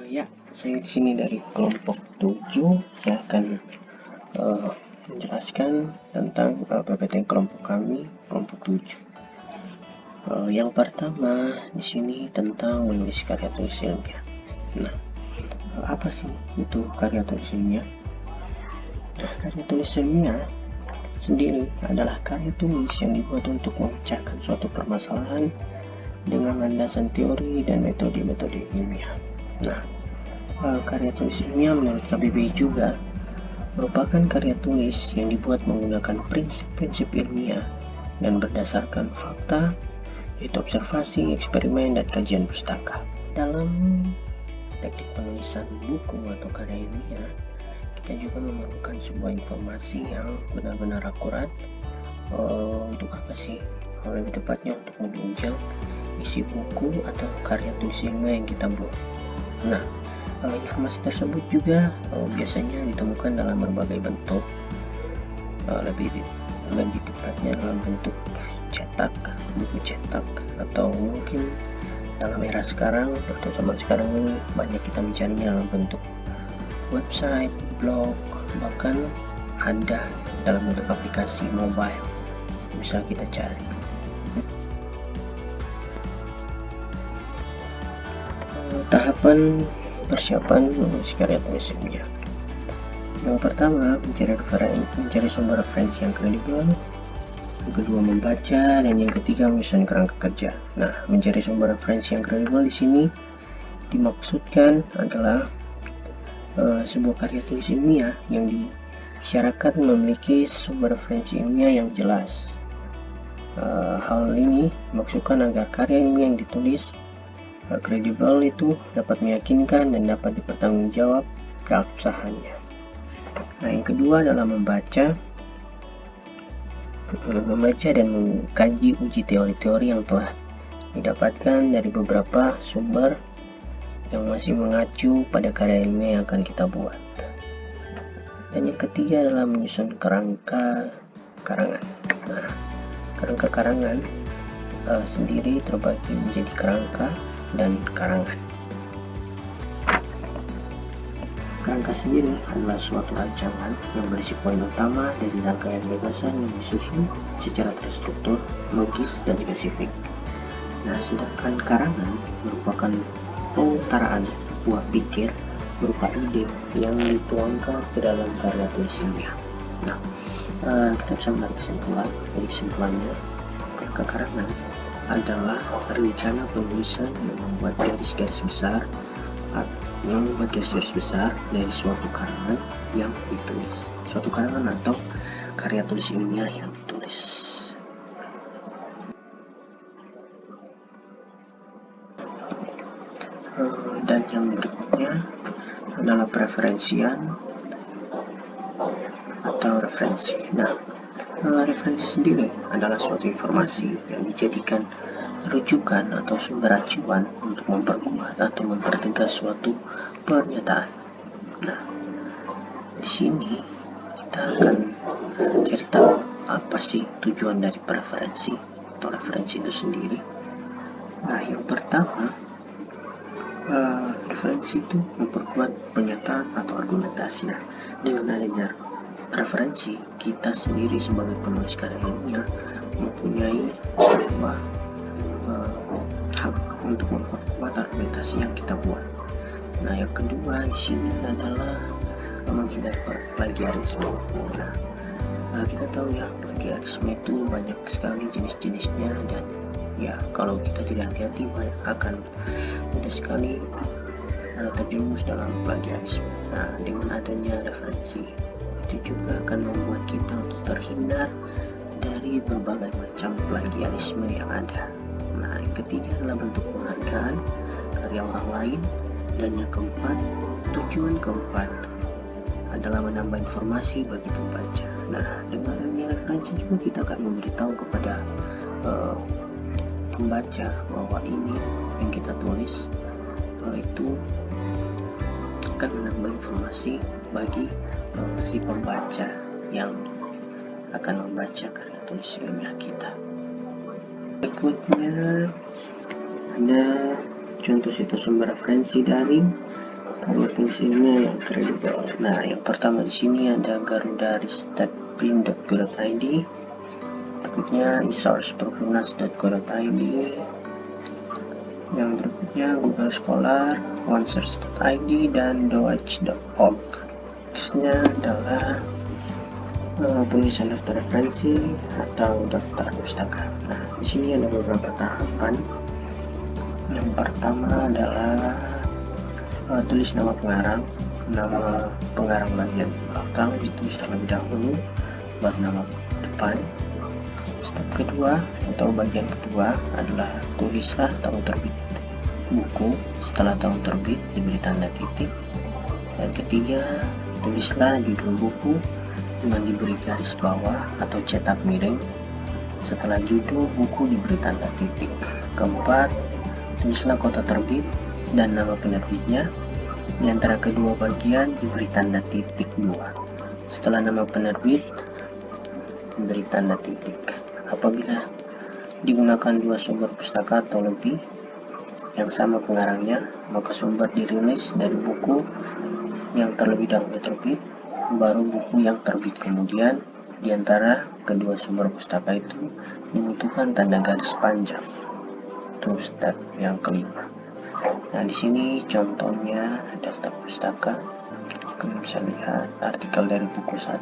Ya, saya di sini dari kelompok 7. Saya akan menjelaskan tentang PPT kelompok kami, kelompok 7. Yang pertama di sini tentang menulis karya tulis ilmiah. Nah, apa sih itu karya tulis ilmiah? Nah, karya tulis ilmiah sendiri adalah karya tulis yang dibuat untuk memecahkan suatu permasalahan dengan landasan teori dan metode-metode ilmiah. Nah, karya tulis ilmiah menurut KBBI juga merupakan karya tulis yang dibuat menggunakan prinsip-prinsip ilmiah dan berdasarkan fakta, yaitu observasi, eksperimen, dan kajian pustaka. Dalam teknik penulisan buku atau karya ilmiah, kita juga memerlukan sebuah informasi yang benar-benar akurat. Untuk apa sih? Lebih tepatnya untuk menunjang isi buku atau karya tulis ilmiah yang kita buat. Nah, informasi tersebut juga biasanya ditemukan dalam berbagai bentuk, lebih tepatnya dalam bentuk cetak, buku cetak, atau mungkin dalam era sekarang atau zaman sekarang ini banyak kita mencarinya dalam bentuk website, blog, bahkan ada dalam bentuk aplikasi mobile bisa kita cari. Tahapan persiapan menulis karya tulis ilmiah. Yang pertama, mencari sumber referensi yang kredibel. Yang kedua, membaca, dan yang ketiga, menyusun kerangka kerja. Nah, mencari sumber referensi yang kredibel di sini dimaksudkan adalah sebuah karya tulis ilmiah yang disyaratkan memiliki sumber referensi ilmiah yang jelas. Hal ini dimaksudkan agar karya ilmiah yang ditulis kredibel itu dapat meyakinkan dan dapat dipertanggungjawab keabsahannya. Nah, yang kedua adalah membaca dan mengkaji uji teori-teori yang telah didapatkan dari beberapa sumber yang masih mengacu pada karya ilmiah yang akan kita buat. Dan yang ketiga adalah menyusun kerangka karangan. Nah, kerangka karangan sendiri terbagi menjadi kerangka dan karangan. Kerangka sendiri adalah suatu rancangan yang berisi poin utama dari rangkaian gagasan yang disusun secara terstruktur, logis, dan spesifik. Nah, sedangkan karangan merupakan pengutaraan buah pikir berupa ide yang dituangkan ke dalam karya tulis ilmiah. Nah, kita bisa menarik kesimpulan. Jadi kesimpulannya, kerangka karangan adalah rencana penulisan yang membuat garis-garis besar dari suatu karangan yang ditulis, suatu karangan atau karya tulis ilmiah yang ditulis. Dan yang berikutnya adalah preferensian atau referensi. Nah, referensi sendiri adalah suatu informasi yang dijadikan rujukan atau sumber acuan untuk memperkuat atau mempertegas suatu pernyataan. Nah, di sini kita akan cari tahu apa sih tujuan dari preferensi atau referensi itu sendiri. Nah, yang pertama, referensi itu memperkuat pernyataan atau argumentasi. Nah, dengan adanya referensi, kita sendiri sebagai penulis karya ilmiah mempunyai sebuah hak untuk memperkuat argumentasi yang kita buat. Nah, yang kedua di sini adalah menghindari plagiarisme. Nah, kita tahu ya, plagiarisme itu banyak sekali jenis-jenisnya, dan ya kalau kita tidak hati-hati akan mudah sekali terjerumus dalam plagiarisme. Nah, dengan adanya referensi itu juga akan membuat kita untuk terhindar dari berbagai macam plagiarisme yang ada. Nah, yang ketiga adalah bentuk penghargaan karya orang lain, dan yang keempat, tujuan keempat adalah menambah informasi bagi pembaca. Nah, dengan adanya referensi juga kita akan memberitahu kepada pembaca bahwa ini yang kita tulis itu akan menambah informasi bagi si pembaca yang akan membaca karya tulis ilmiah kita. Berikutnya ada contoh situs sumber referensi daring, lalu fungsinya yang kredibel. Nah, yang pertama di sini ada garuda-print.go.id, berikutnya resource.perpunas.go.id, yang berikutnya Google Scholar, OneSource.id, dan doage.org. Teksnya adalah penulisan daftar referensi atau daftar pustaka. Nah, di sini ada beberapa tahapan. Yang pertama adalah tulis nama pengarang. Nama pengarang bagian belakang ditulis terlebih dahulu, baru nama depan. Step kedua atau bagian kedua adalah tulislah tahun terbit buku. Setelah tahun terbit diberi tanda titik. Dan ketiga, tulislah judul buku dengan diberi garis bawah atau cetak miring. Setelah judul buku diberi tanda titik. Keempat, tulislah kota terbit dan nama penerbitnya. Di antara kedua bagian diberi tanda titik 2. Setelah nama penerbit diberi tanda titik. Apabila digunakan dua sumber pustaka atau lebih yang sama pengarangnya, maka sumber dirilis dari buku yang terlebih dahulu terbit, baru buku yang terbit kemudian. Di antara kedua sumber pustaka itu dibutuhkan tanda garis panjang. Itu step yang kelima. Nah, di sini contohnya daftar pustaka. Kalian bisa lihat artikel dari buku 1,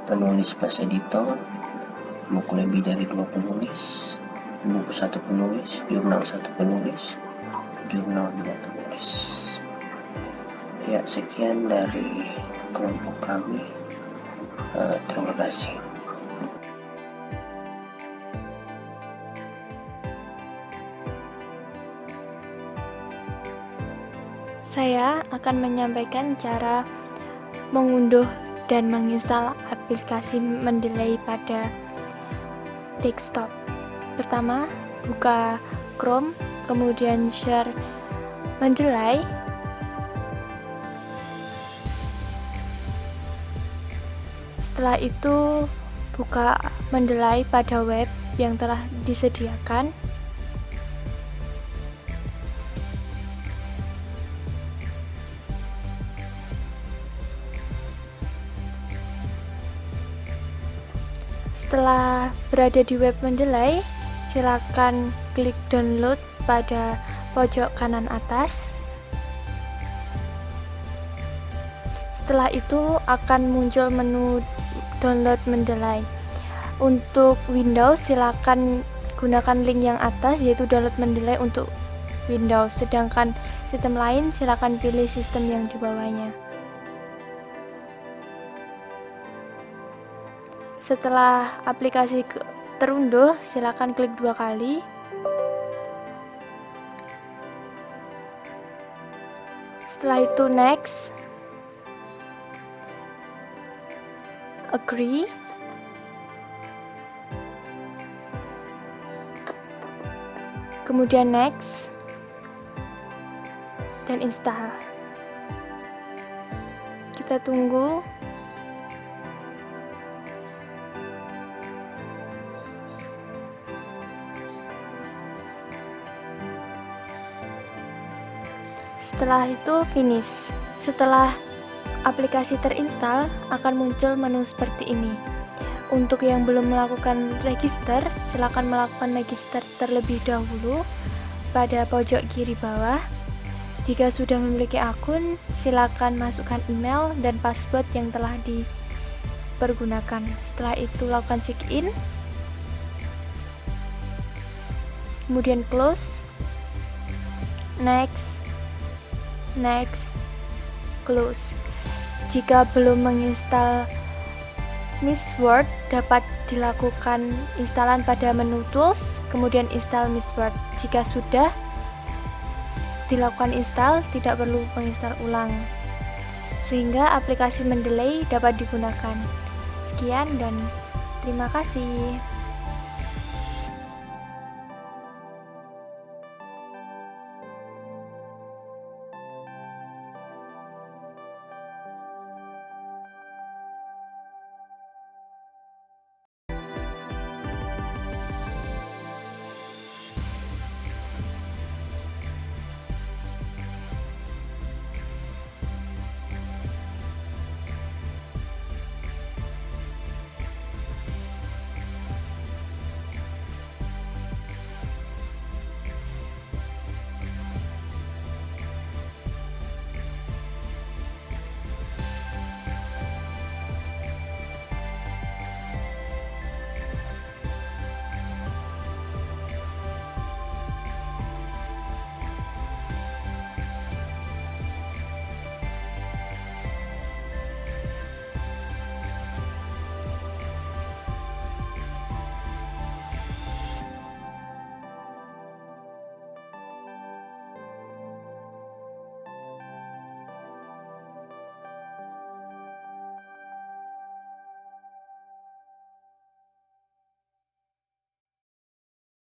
penulis plus editor, buku lebih dari 2 penulis, buku 1 penulis, jurnal 1 penulis, jurnal 2 penulis. Ya, sekian dari kelompok kami. Terima kasih. Saya akan menyampaikan cara mengunduh dan menginstal aplikasi Mendeley pada desktop. Pertama, buka Chrome, kemudian share Mendeley. Setelah itu, buka Mendeley pada web yang telah disediakan. Setelah berada di web Mendeley, silakan klik download pada pojok kanan atas. Setelah itu akan muncul menu download Mendeley. Untuk Windows silakan gunakan link yang atas, yaitu download Mendeley untuk Windows. Sedangkan sistem lain silakan pilih sistem yang di bawahnya. Setelah aplikasi terunduh, silakan klik 2 kali. Setelah itu next, agree, kemudian next, dan install. Kita tunggu. Setelah itu finish. Setelah aplikasi terinstall, akan muncul menu seperti ini. Untuk yang belum melakukan register, silakan melakukan register terlebih dahulu pada pojok kiri bawah. Jika sudah memiliki akun, silakan masukkan email dan password yang telah dipergunakan. Setelah itu lakukan sign in, kemudian close, next, close. Jika belum menginstal MissWord, dapat dilakukan instalan pada menu Tools, kemudian install MissWord. Jika sudah dilakukan install, tidak perlu menginstal ulang, sehingga aplikasi Mendeley dapat digunakan. Sekian dan terima kasih.